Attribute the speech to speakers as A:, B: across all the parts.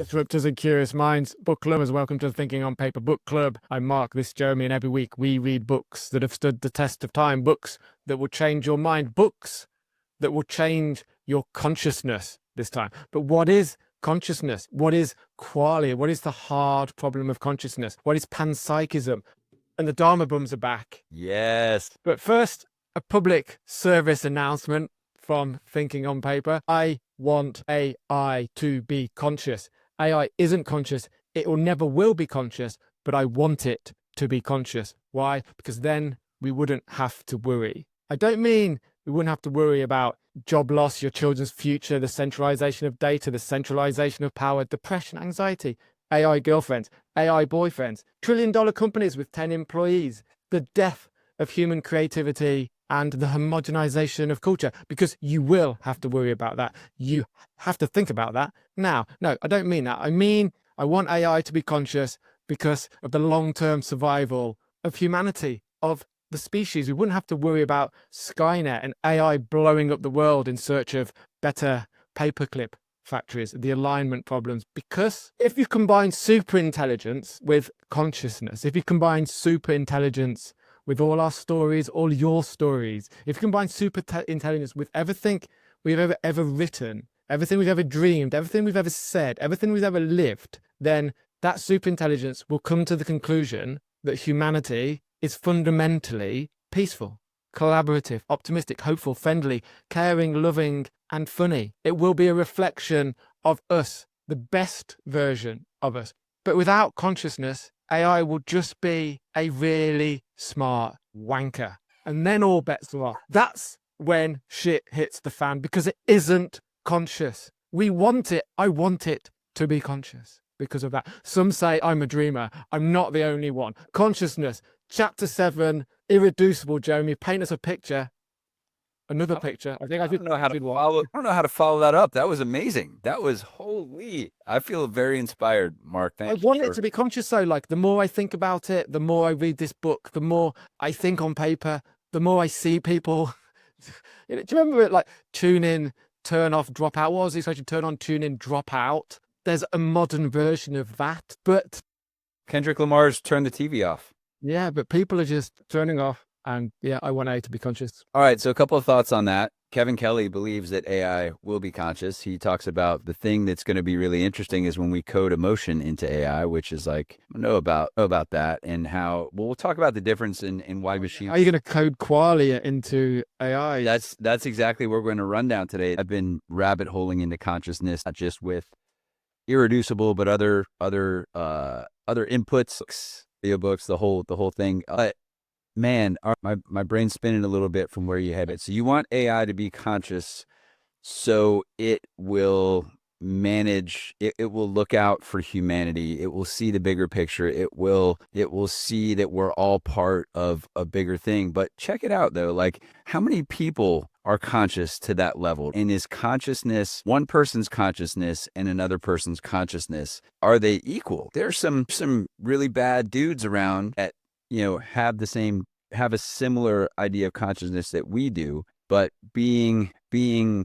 A: Disruptors and curious minds, book clubbers, welcome to the Thinking on Paper book club. I'm Mark, this is Jeremy, and every week we read books that have stood the test of time, books that will change your mind, books that will change your consciousness this time. But what is consciousness? What is qualia? What is the hard problem of consciousness? What is panpsychism? And the Dharma bums are back.
B: Yes.
A: But first, a public service announcement from Thinking on Paper. I want AI to be conscious. AI isn't conscious. It never will be conscious, but I want it to be conscious. Why? Because then we wouldn't have to worry. I don't mean we wouldn't have to worry about job loss, your children's future, the centralization of data, the centralization of power, depression, anxiety, AI girlfriends, AI boyfriends, trillion-dollar companies with 10 employees, the death of human creativity, and the homogenization of culture, because you will have to worry about that. You have to think about that now. No, I don't mean that. I mean, I want AI to be conscious because of the long-term survival of humanity, of the species. We wouldn't have to worry about Skynet and AI blowing up the world in search of better paperclip factories, the alignment problems. Because if you combine superintelligence with consciousness, if you combine superintelligence with all our stories, all your stories, if you combine superintelligence with everything we've ever written, everything we've ever dreamed, everything we've ever said, everything we've ever lived, then that superintelligence will come to the conclusion that humanity is fundamentally peaceful, collaborative, optimistic, hopeful, friendly, caring, loving, and funny. It will be a reflection of us, the best version of us. But without consciousness, AI will just be a really smart wanker. And then all bets are off. That's when shit hits the fan, because it isn't conscious. We want it. I want it to be conscious because of that. Some say I'm a dreamer. I'm not the only one. Consciousness, chapter 7, Irreducible, Jeremy. Paint us a picture. Another picture. I don't know how
B: to follow that up. That was amazing. That was holy. I feel very inspired, Mark. Thank you.
A: I want it to be conscious, though. Like, the more I think about it, the more I read this book, the more I think on paper, the more I see people. Do you remember it, like, tune in, turn off, drop out? What was the expression? Turn on, tune in, drop out. There's a modern version of that, but
B: Kendrick Lamar's Turn the TV Off.
A: Yeah, but people are just turning off. And yeah, I want AI to be conscious.
B: All right, so a couple of thoughts on that. Kevin Kelly believes that AI will be conscious. He talks about the thing that's going to be really interesting is when we code emotion into AI, which is like, I know about that, and how, well, we'll talk about the difference in why machine.
A: Are you going to code qualia into AI?
B: That's exactly what we're going to run down today. I've been rabbit holing into consciousness, not just with Irreducible, but other inputs, video books, the whole thing. Man, my brain's spinning a little bit from where you had it. So you want AI to be conscious so it will manage, it will look out for humanity. It will see the bigger picture. It will see that we're all part of a bigger thing. But check it out, though. Like, how many people are conscious to that level? And is consciousness, one person's consciousness and another person's consciousness, are they equal? There's some really bad dudes around that, have a similar idea of consciousness that we do, but being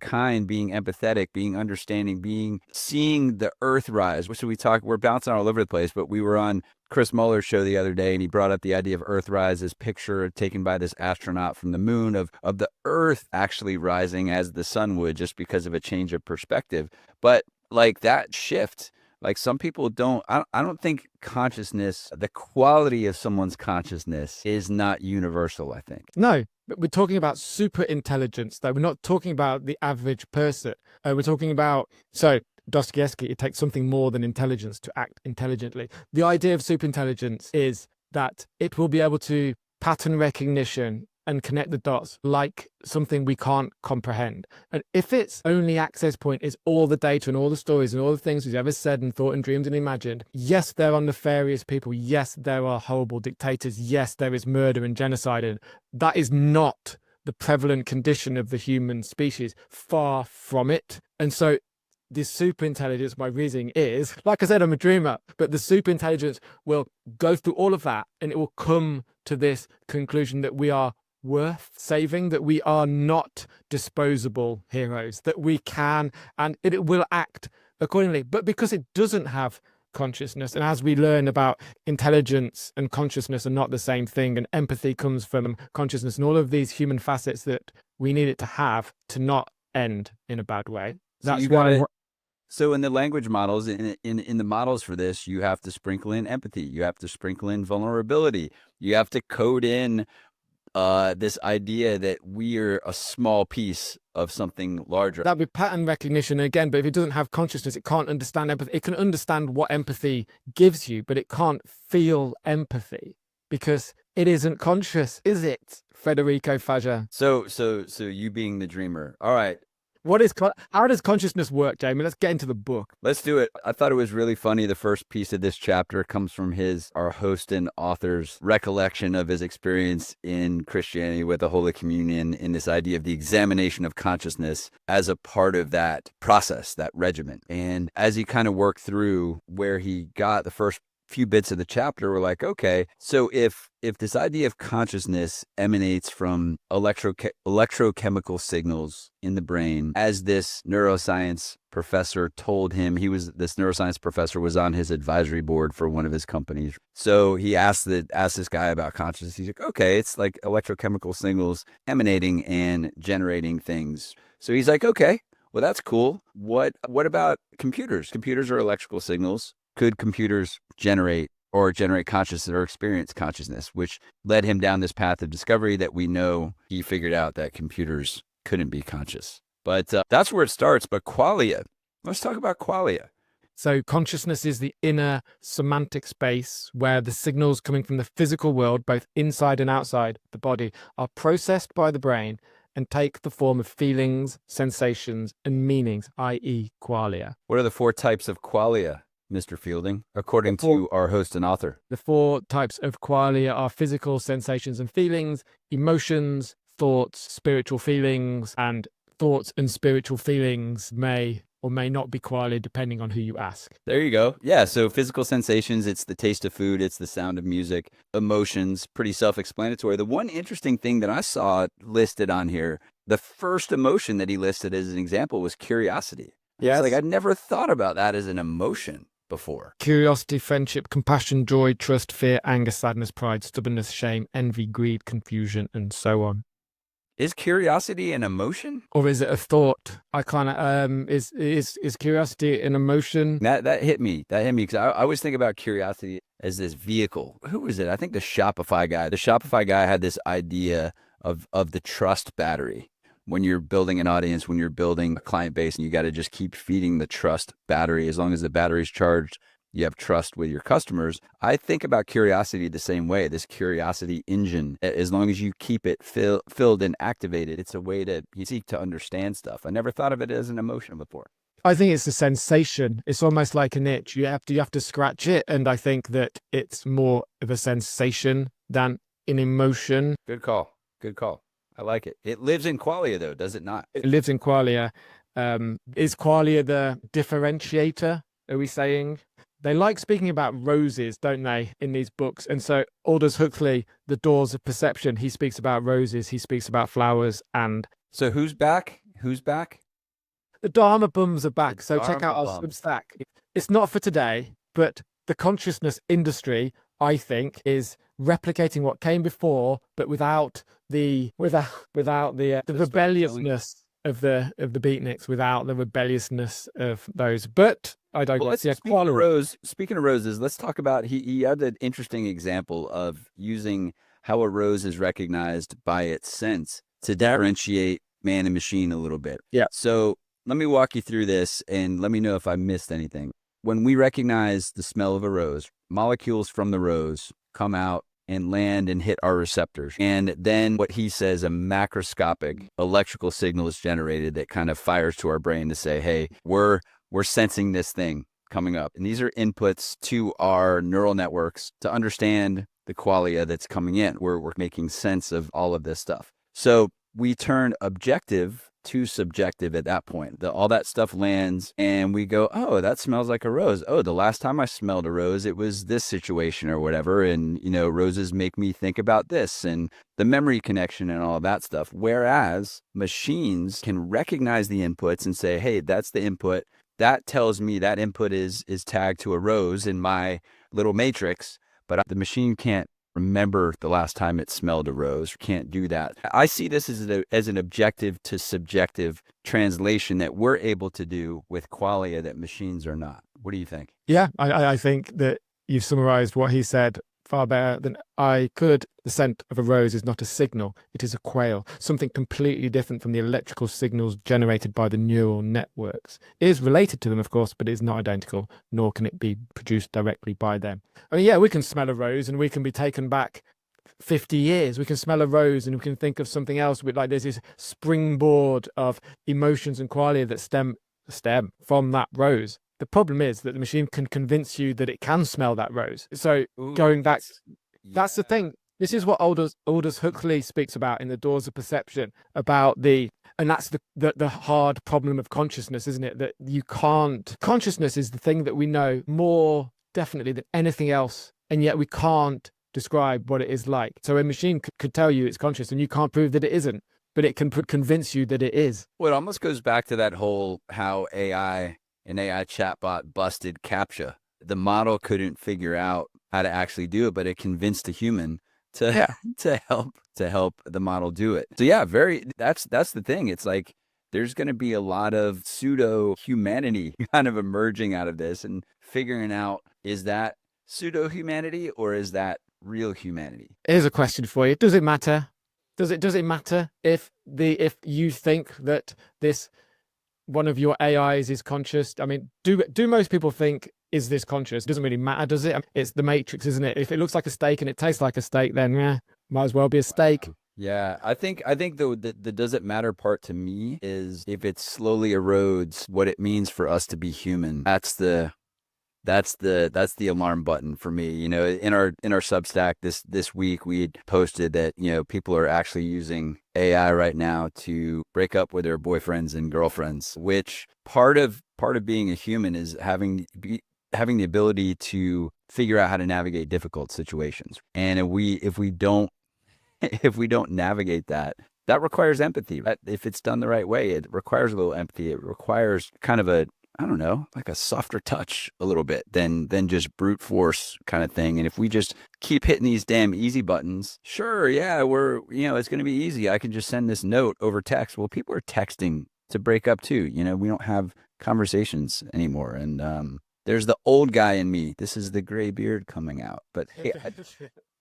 B: kind, being empathetic, being understanding, seeing the earth rise. What should we talk? We're bouncing all over the place, but we were on Chris Muller's show the other day, and he brought up the idea of earth rise, this picture taken by this astronaut from the moon of the earth actually rising as the sun would, just because of a change of perspective. But like that shift, like some people I don't think consciousness, the quality of someone's consciousness is not universal, I think.
A: No, but we're talking about super intelligence, though. We're not talking about the average person. We're talking about, so Dostoevsky, it takes something more than intelligence to act intelligently. The idea of super intelligence is that it will be able to pattern recognition and connect the dots like something we can't comprehend. And if its only access point is all the data and all the stories and all the things we've ever said and thought and dreamed and imagined, yes, there are nefarious people. Yes, there are horrible dictators. Yes, there is murder and genocide. And that is not the prevalent condition of the human species. Far from it. And so this superintelligence, my reasoning is, like I said, I'm a dreamer, but the superintelligence will go through all of that and it will come to this conclusion that we are worth saving, that we are not disposable heroes, that we can, and it will act accordingly. But because it doesn't have consciousness, and as we learn about intelligence and consciousness are not the same thing, and empathy comes from consciousness, and all of these human facets that we need it to have to not end in a bad way. That's why.
B: So in the language models, in the models for this, you have to sprinkle in empathy. You have to sprinkle in vulnerability. You have to code in this idea that we are a small piece of something larger.
A: That'd be pattern recognition again, but if it doesn't have consciousness, it can't understand empathy. It can understand what empathy gives you, but it can't feel empathy because it isn't conscious, is it, Federico Faggin?
B: So you being the dreamer. All right.
A: How does consciousness work, Jamie? Let's get into the book.
B: Let's do it. I thought it was really funny. The first piece of this chapter comes from our host and author's recollection of his experience in Christianity with the Holy Communion, in this idea of the examination of consciousness as a part of that process, that regimen. And as he kind of worked through where he got the first few bits of the chapter, we're like, okay, so if this idea of consciousness emanates from electrochemical signals in the brain, as this neuroscience professor told him, this neuroscience professor was on his advisory board for one of his companies. So he asked this guy about consciousness. He's like, okay, it's like electrochemical signals emanating and generating things. So he's like, okay, well, that's cool. What about computers? Computers are electrical signals. Could computers generate consciousness or experience consciousness, which led him down this path of discovery that we know he figured out that computers couldn't be conscious. But that's where it starts. But qualia, let's talk about qualia.
A: So consciousness is the inner semantic space where the signals coming from the physical world, both inside and outside the body, are processed by the brain and take the form of feelings, sensations, and meanings, i.e. qualia.
B: What are the 4 types of qualia, Mr. Fielding, according to our host and author?
A: The 4 types of qualia are physical sensations and feelings, emotions, thoughts, spiritual feelings, and thoughts and spiritual feelings may or may not be qualia depending on who you ask.
B: There you go. Yeah, so physical sensations, it's the taste of food, it's the sound of music. Emotions, pretty self-explanatory. The one interesting thing that I saw listed on here, the first emotion that he listed as an example was curiosity. Yeah, like I'd never thought about that as an emotion before.
A: Curiosity, friendship, compassion, joy, trust, fear, anger, sadness, pride, stubbornness, shame, envy, greed, confusion, and so on.
B: Is curiosity an emotion?
A: Or is it a thought? I kind of, is curiosity an emotion?
B: That hit me. That hit me because I always think about curiosity as this vehicle. Who was it? I think the Shopify guy. The Shopify guy had this idea of the trust battery. When you're building an audience, when you're building a client base, and you got to just keep feeding the trust battery. As long as the battery's charged, you have trust with your customers. I think about curiosity the same way. This curiosity engine, as long as you keep it filled and activated, it's a way that you seek to understand stuff. I never thought of it as an emotion before.
A: I think it's a sensation. It's almost like an itch. You have to scratch it, and I think that it's more of a sensation than an emotion.
B: Good call. Good call. I like it. It lives in qualia, though, does it not?
A: It lives in qualia. Is qualia the differentiator? Are we saying? They like speaking about roses, don't they, in these books? And so Aldous Huxley, The Doors of Perception, he speaks about roses, he speaks about flowers, and...
B: So who's back? Who's back?
A: The Dharma Bums are back, so check out our Substack. It's not for today, but the consciousness industry, I think, is replicating what came before, but without the rebelliousness of the beatniks, without the rebelliousness of those. But I digress.
B: Well, speaking of roses, let's talk about he had an interesting example of using how a rose is recognized by its sense to differentiate man and machine a little bit.
A: Yeah.
B: So let me walk you through this and let me know if I missed anything. When we recognize the smell of a rose, molecules from the rose come out and land and hit our receptors. And then what he says, a macroscopic electrical signal is generated that kind of fires to our brain to say, hey, we're sensing this thing coming up. And these are inputs to our neural networks to understand the qualia that's coming in. We're making sense of all of this stuff. So we turn objective to subjective at that point. All that stuff lands and we go, oh, that smells like a rose. Oh, the last time I smelled a rose, it was this situation or whatever. And, roses make me think about this and the memory connection and all that stuff. Whereas machines can recognize the inputs and say, hey, that's the input. that tells me that input is tagged to a rose in my little matrix, but the machine can't remember the last time it smelled a rose, can't do that. I see this as an objective to subjective translation that we're able to do with Qualia that machines are not. What do you think?
A: Yeah, I think that you've summarized what he said far better than I could. The scent of a rose is not a signal, it is a quail, something completely different from the electrical signals generated by the neural networks. It is related to them, of course, but it is not identical, nor can it be produced directly by them. I mean, yeah, we can smell a rose and we can be taken back 50 years. We can smell a rose and we can think of something else with, like, there's this springboard of emotions and qualia that stem from that rose. The problem is that the machine can convince you that it can smell that rose. So going back, that's the thing. This is what Aldous Huxley speaks about in The Doors of Perception, about and that's the hard problem of consciousness, isn't it? That you can't, consciousness is the thing that we know more definitely than anything else, and yet we can't describe what it is like. So a machine could tell you it's conscious and you can't prove that it isn't, but it can convince you that it is.
B: Well, it almost goes back to that whole how an AI chatbot busted CAPTCHA. The model couldn't figure out how to actually do it, but it convinced a human to to help the model do it. So yeah, that's the thing. It's like there's going to be a lot of pseudo humanity kind of emerging out of this and figuring out, is that pseudo humanity or is that real humanity?
A: Here's a question for you. Does it matter? Does it matter if you think that this one of your AIs is conscious? I mean, do most people think, is this conscious? It doesn't really matter, does it? It's the matrix, isn't it? If it looks like a steak and it tastes like a steak, then might as well be a steak.
B: Yeah, I think the does it matter part to me is if it slowly erodes what it means for us to be human. That's the alarm button for me. You know, in our Substack this week, we had posted that, you know, people are actually using AI right now to break up with their boyfriends and girlfriends, which part of being a human is having the ability to figure out how to navigate difficult situations. And if we don't navigate that, that requires empathy. If it's done the right way, it requires a little empathy. It requires kind of like a softer touch a little bit than just brute force kind of thing. And if we just keep hitting these damn easy buttons, sure, yeah, it's going to be easy. I can just send this note over text. Well, people are texting to break up too. You know, we don't have conversations anymore. And there's the old guy in me. This is the gray beard coming out. But hey,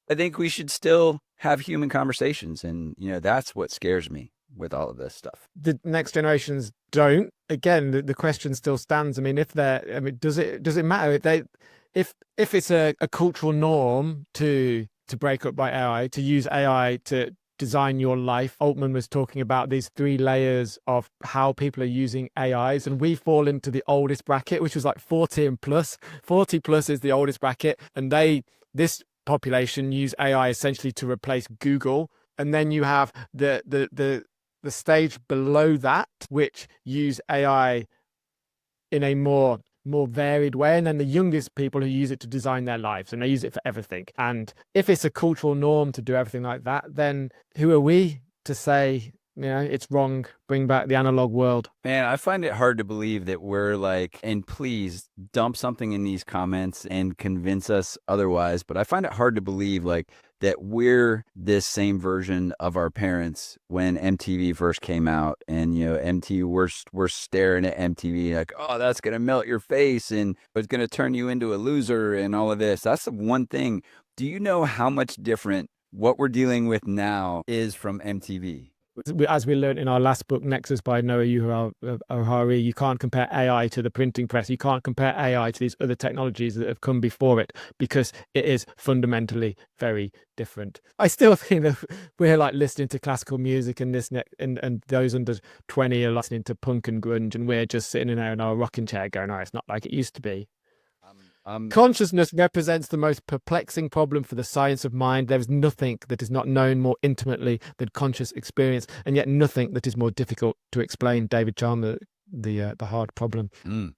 B: I think we should still have human conversations. And, you know, that's what scares me with all of this stuff.
A: The next generations don't. Again, the question still stands. I mean, does it matter if it's a cultural norm to break up by AI, to use AI to design your life? Altman was talking about these 3 layers of how people are using AIs, and we fall into the oldest bracket, which was like 40 and plus. 40 plus is the oldest bracket, and this population use AI essentially to replace Google. And then you have the stage below that, which use AI in a more varied way, and then the youngest people who use it to design their lives, and they use it for everything. And if it's a cultural norm to do everything like that, then who are we to say, you know, it's wrong, bring back the analog world?
B: Man, I find it hard to believe that we're like, and please dump something in these comments and convince us otherwise, but I find it hard to believe like that we're this same version of our parents when MTV first came out. And, you know, we're staring at MTV like, oh, that's going to melt your face and it's going to turn you into a loser and all of this. That's the one thing. Do you know how much different what we're dealing with now is from MTV?
A: As we learned in our last book, Nexus by Noah Uhari, you can't compare AI to the printing press. You can't compare AI to these other technologies that have come before it, because it is fundamentally very different. I still think that we're like listening to classical music and and those under 20 are listening to punk and grunge, and we're just sitting in there in our rocking chair going, oh, it's not like it used to be. Consciousness represents the most perplexing problem for the science of mind. There is nothing that is not known more intimately than conscious experience, and yet nothing that is more difficult to explain. David Chalmers, the hard problem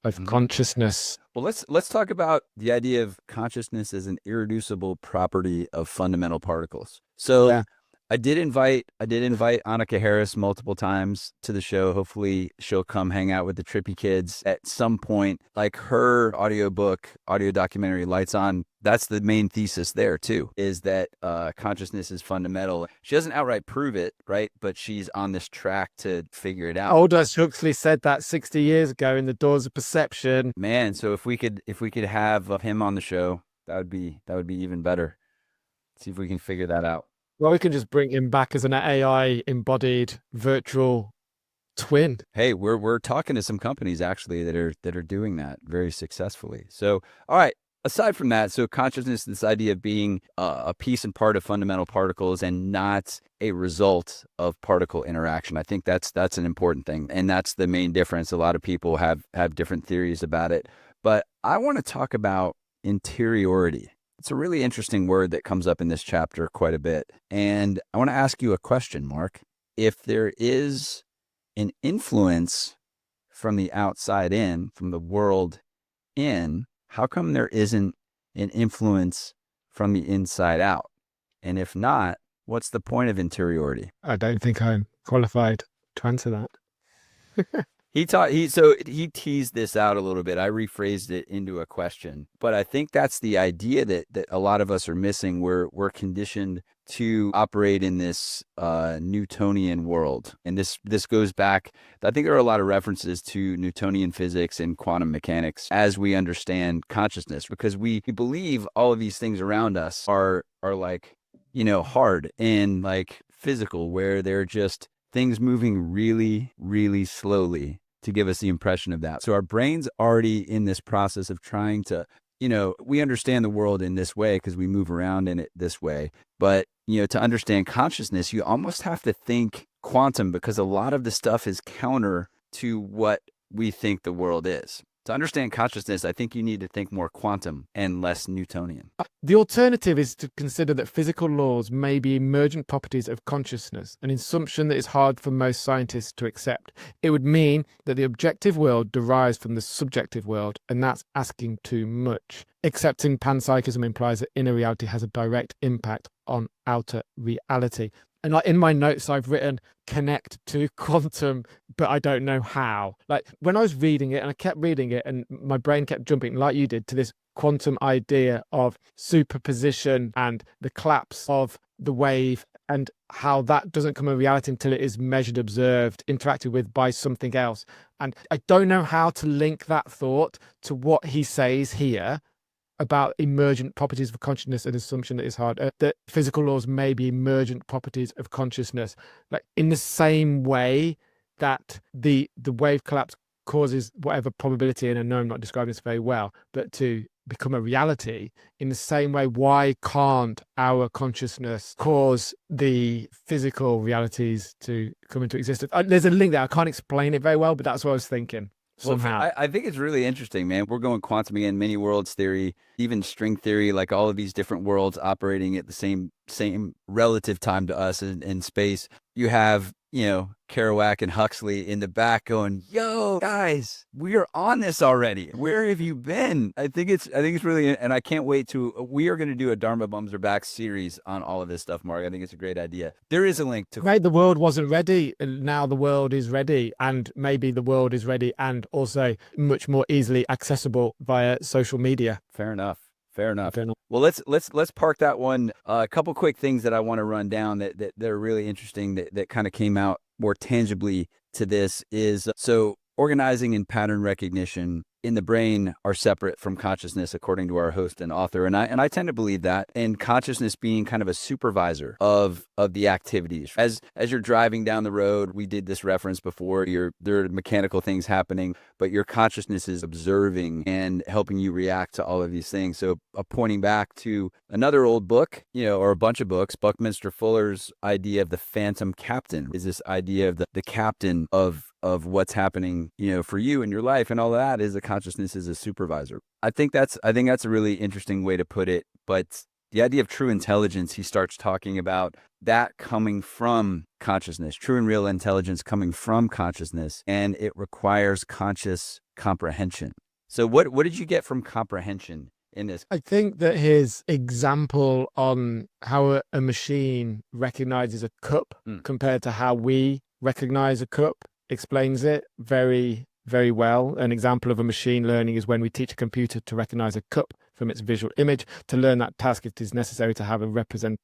A: of consciousness.
B: Well, let's talk about the idea of consciousness as an irreducible property of fundamental particles. So I did invite Annika Harris multiple times to the show. Hopefully she'll come hang out with the Trippy Kids at some point. Like her audio documentary Lights On, that's the main thesis there too, is that consciousness is fundamental. She doesn't outright prove it, right? But she's on this track to figure it out.
A: Aldous Huxley said that 60 years ago in The Doors of Perception.
B: Man, so if we could have him on the show, that would be even better. See if we can figure that out.
A: Well, we can just bring him back as an AI embodied virtual twin.
B: Hey, we're talking to some companies actually that are doing that very successfully. So, all right. Aside from that, so consciousness, this idea of being a piece and part of fundamental particles and not a result of particle interaction, I think that's an important thing, and that's the main difference. A lot of people have different theories about it, but I want to talk about interiority. It's a really interesting word that comes up in this chapter quite a bit. And I want to ask you a question, Mark. If there is an influence from the outside in, from the world in, how come there isn't an influence from the inside out? And if not, what's the point of interiority?
A: I don't think I'm qualified to answer that.
B: He teased this out a little bit. I rephrased it into a question, but I think that's the idea that a lot of us are missing. We're conditioned to operate in this Newtonian world, and this goes back. I think there are a lot of references to Newtonian physics and quantum mechanics as we understand consciousness, because we believe all of these things around us are like, hard and like physical, where they're just things moving really, really slowly to give us the impression of that. So our brain's already in this process of trying to, we understand the world in this way because we move around in it this way. But, to understand consciousness, you almost have to think quantum, because a lot of the stuff is counter to what we think the world is. To understand consciousness, I think you need to think more quantum and less Newtonian.
A: The alternative is to consider that physical laws may be emergent properties of consciousness, an assumption that is hard for most scientists to accept. It would mean that the objective world derives from the subjective world, and that's asking too much. Accepting panpsychism implies that inner reality has a direct impact on outer reality. And like in my notes, I've written connect to quantum, but I don't know how. Like when I was reading it and I kept reading it and my brain kept jumping like you did to this quantum idea of superposition and the collapse of the wave and how that doesn't come a reality until it is measured, observed, interacted with by something else. And I don't know how to link that thought to what he says here about emergent properties of consciousness, an assumption that is hard, that physical laws may be emergent properties of consciousness. Like in the same way that the wave collapse causes whatever probability, and I know I'm not describing this very well, but to become a reality, in the same way, why can't our consciousness cause the physical realities to come into existence? There's a link there. I can't explain it very well, but that's what I was thinking. Somehow.
B: Well, I think it's really interesting, man. We're going quantum again, many worlds theory, even string theory, like all of these different worlds operating at the same relative time to us in space. You have, Kerouac and Huxley in the back going, "Yo, guys, we are on this already. Where have you been?" I think it's really, and I can't wait we are going to do a Dharma Bums Are Back series on all of this stuff, Mark. I think it's a great idea. There is a link to...
A: Right, the world wasn't ready, and now the world is ready, and maybe the world is ready and also much more easily accessible via social media.
B: Fair enough. Well, let's park that one. A couple quick things that I want to run down that are really interesting that kind of came out more tangibly to this is, so organizing and pattern recognition in the brain are separate from consciousness, according to our host and author. And I tend to believe that, and consciousness being kind of a supervisor of the activities. As you're driving down the road, we did this reference before, there are mechanical things happening, but your consciousness is observing and helping you react to all of these things. So pointing back to another old book, or a bunch of books, Buckminster Fuller's idea of the phantom captain is this idea of the captain of what's happening, for you in your life, and all of that is the consciousness is a supervisor. I think that's a really interesting way to put it. But the idea of true intelligence, he starts talking about that coming from consciousness, true and real intelligence coming from consciousness, and it requires conscious comprehension. So what did you get from comprehension in this.
A: I think that his example on how a machine recognizes a cup compared to how we recognize a cup explains it very, very well. An example of a machine learning is when we teach a computer to recognize a cup from its visual image. To learn that task, it is necessary to have a representative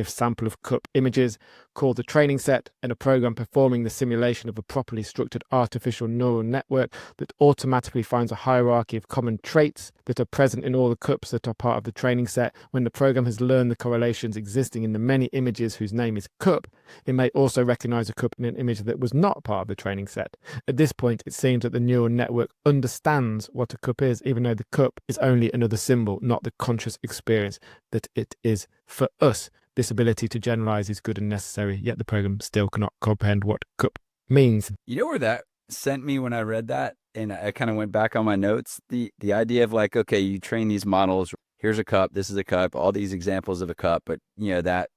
A: sample of cup images called the training set, and a program performing the simulation of a properly structured artificial neural network that automatically finds a hierarchy of common traits that are present in all the cups that are part of the training set. When the program has learned the correlations existing in the many images whose name is cup, it may also recognize a cup in an image that was not part of the training set. At this point, it seems that the neural network understands what a cup is, even though the cup is only another symbol, not the conscious experience that it is for us. This ability to generalize is good and necessary, yet the program still cannot comprehend what cup means.
B: You know where that sent me when I read that? And I kind of went back on my notes. The idea of like, okay, you train these models. Here's a cup. This is a cup. All these examples of a cup. But you know that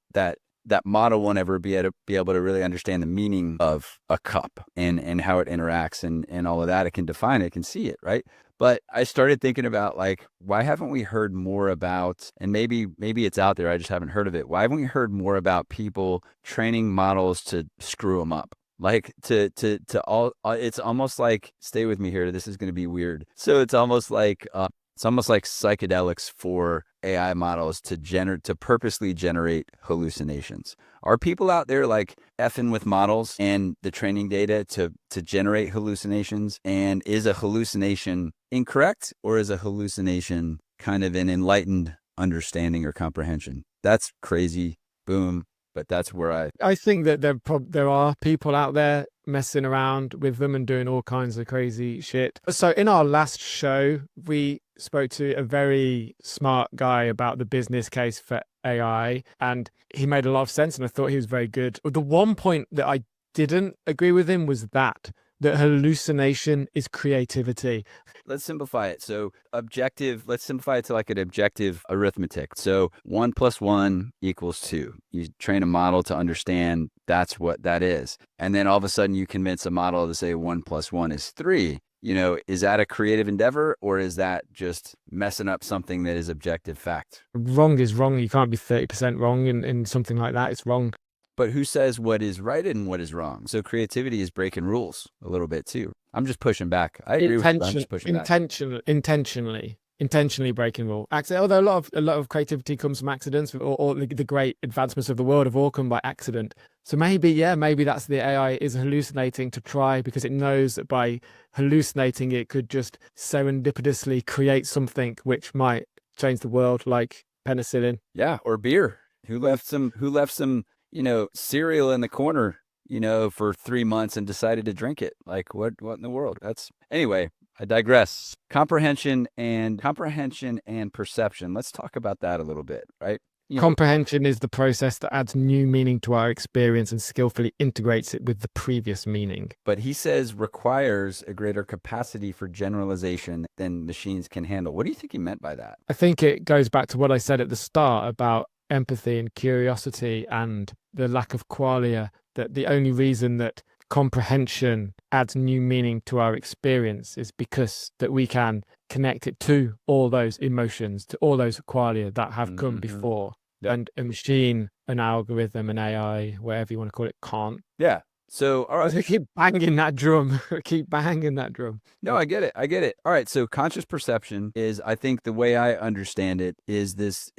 B: model won't ever be able to really understand the meaning of a cup and how it interacts and all of that. It can define it, can see it, right? But I started thinking about like, why haven't we heard more about, and maybe it's out there, I just haven't heard of it. Why haven't we heard more about people training models to screw them up? Like to all, it's almost like, stay with me here. This is going to be weird. So it's almost like psychedelics for AI models to purposely generate hallucinations. Are people out there like effing with models and the training data to generate hallucinations? And is a hallucination incorrect, or is a hallucination kind of an enlightened understanding or comprehension? That's crazy. Boom. But that's where
A: I think that there are people out there messing around with them and doing all kinds of crazy shit. So in our last show, we spoke to a very smart guy about the business case for AI, and he made a lot of sense, and I thought he was very good. The one point that I didn't agree with him was that hallucination is creativity.
B: Let's simplify it. So let's simplify it to like an objective arithmetic. So 1 + 1 = 2. You train a model to understand that's what that is. And then all of a sudden you convince a model to say 1 + 1 is 3. You know, is that a creative endeavor, or is that just messing up something that is objective fact?
A: Wrong is wrong. You can't be 30% wrong in something like that. It's wrong.
B: But who says what is right and what is wrong? So creativity is breaking rules a little bit too. I'm just pushing back. I agree with you. I'm just pushing back.
A: Intentionally breaking rule. Although a lot of creativity comes from accidents, or the great advancements of the world have all come by accident. So maybe that's the AI is hallucinating to try, because it knows that by hallucinating it could just serendipitously create something which might change the world, like penicillin.
B: Yeah, or beer. Who left some cereal in the corner, for 3 months and decided to drink it? Like what in the world? Anyway, I digress. Comprehension and perception. Let's talk about that a little bit, right?
A: Comprehension is the process that adds new meaning to our experience and skillfully integrates it with the previous meaning.
B: But he says requires a greater capacity for generalization than machines can handle. What do you think he meant by that?
A: I think it goes back to what I said at the start about empathy and curiosity and the lack of qualia, that the only reason that comprehension adds new meaning to our experience is because that we can connect it to all those emotions, to all those qualia that have come before. Yep. And a machine, an algorithm, an AI, whatever you want to call it, can't.
B: Yeah. So, all right.
A: Keep banging that drum. Keep banging that drum.
B: No, I get it. All right. So conscious perception is, I think the way I understand it is this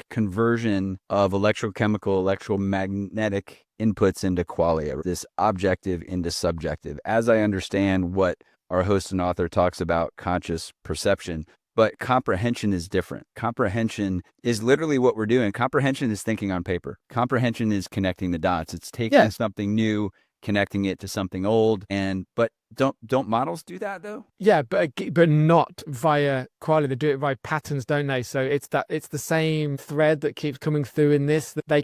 B: conversion of electromagnetic inputs into qualia, this objective into subjective. As I understand what our host and author talks about conscious perception, but comprehension is different. Comprehension is literally what we're doing. Comprehension is thinking on paper. Comprehension is connecting the dots. It's taking something new, connecting it to something old. But don't models do that though?
A: Yeah, but not via qualia. They do it via patterns, don't they? So it's the same thread that keeps coming through in this, that they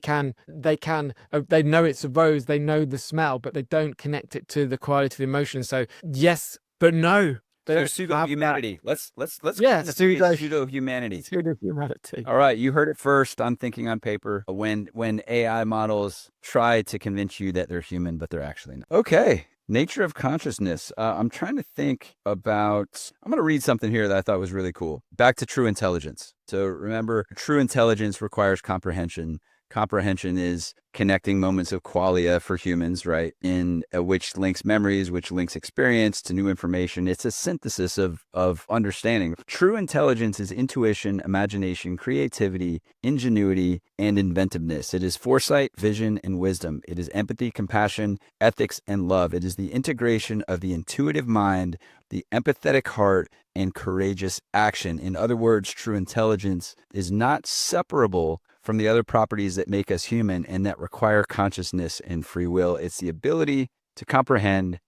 A: know it's a rose, they know the smell, but they don't connect it to the quality of the emotion. So yes, but no.
B: So pseudo-humanity. Let's pseudo-humanity.
A: Pseudo-humanity.
B: All right, you heard it first on Thinking on Paper, when AI models try to convince you that they're human, but they're actually not. Okay, Nature of consciousness. I'm trying to think about, I'm going to read something here that I thought was really cool. Back to true intelligence. So remember, true intelligence requires comprehension. Comprehension is connecting moments of qualia for humans, right? In which links memories, which links experience to new information. It's a synthesis of understanding. True intelligence is intuition, imagination, creativity, ingenuity, and inventiveness. It is foresight, vision, and wisdom. It is empathy, compassion, ethics, and love. It is the integration of the intuitive mind, the empathetic heart, and courageous action. In other words, true intelligence is not separable from the other properties that make us human and that require consciousness and free will. It's the ability to comprehend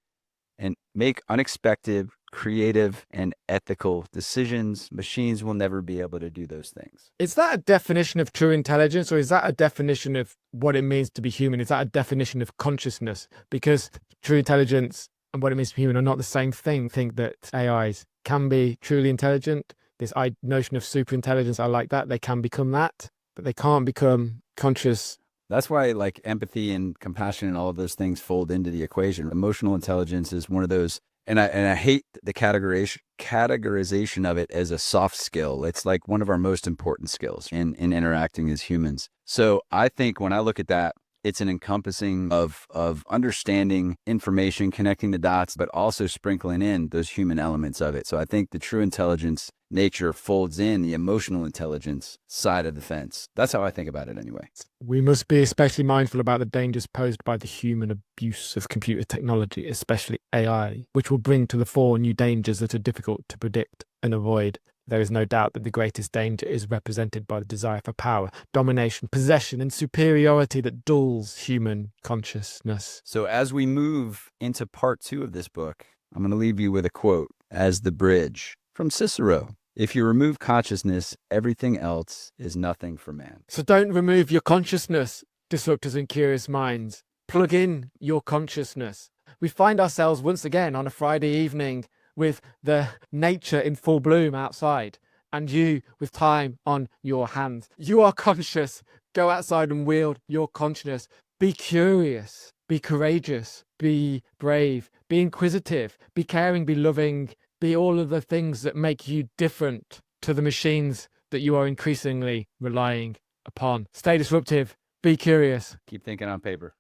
B: and make unexpected, creative, and ethical decisions. Machines will never be able to do those things.
A: Is that a definition of true intelligence, or is that a definition of what it means to be human? Is that a definition of consciousness? Because true intelligence and what it means to be human are not the same thing. I think that AIs can be truly intelligent. This notion of superintelligence, I like that. They can become that, but they can't become conscious.
B: That's why like empathy and compassion and all of those things fold into the equation. Emotional intelligence is one of those, and I hate the categorization of it as a soft skill. It's like one of our most important skills in interacting as humans. So I think when I look at that, it's an encompassing of understanding information, connecting the dots, but also sprinkling in those human elements of it. So I think the true intelligence nature folds in the emotional intelligence side of the fence. That's how I think about it anyway.
A: We must be especially mindful about the dangers posed by the human abuse of computer technology, especially AI, which will bring to the fore new dangers that are difficult to predict and avoid. There is no doubt that the greatest danger is represented by the desire for power, domination, possession, and superiority that dulls human consciousness.
B: So as we move into part 2 of this book, I'm going to leave you with a quote as the bridge from Cicero. If you remove consciousness, everything else is nothing for man.
A: So don't remove your consciousness, disruptors and curious minds. Plug in your consciousness. We find ourselves once again on a Friday evening with the nature in full bloom outside, and you with time on your hands. You are conscious. Go outside and wield your consciousness. Be curious. Be courageous. Be brave. Be inquisitive. Be caring. Be loving. Be all of the things that make you different to the machines that you are increasingly relying upon. Stay disruptive. Be curious.
B: Keep thinking on paper.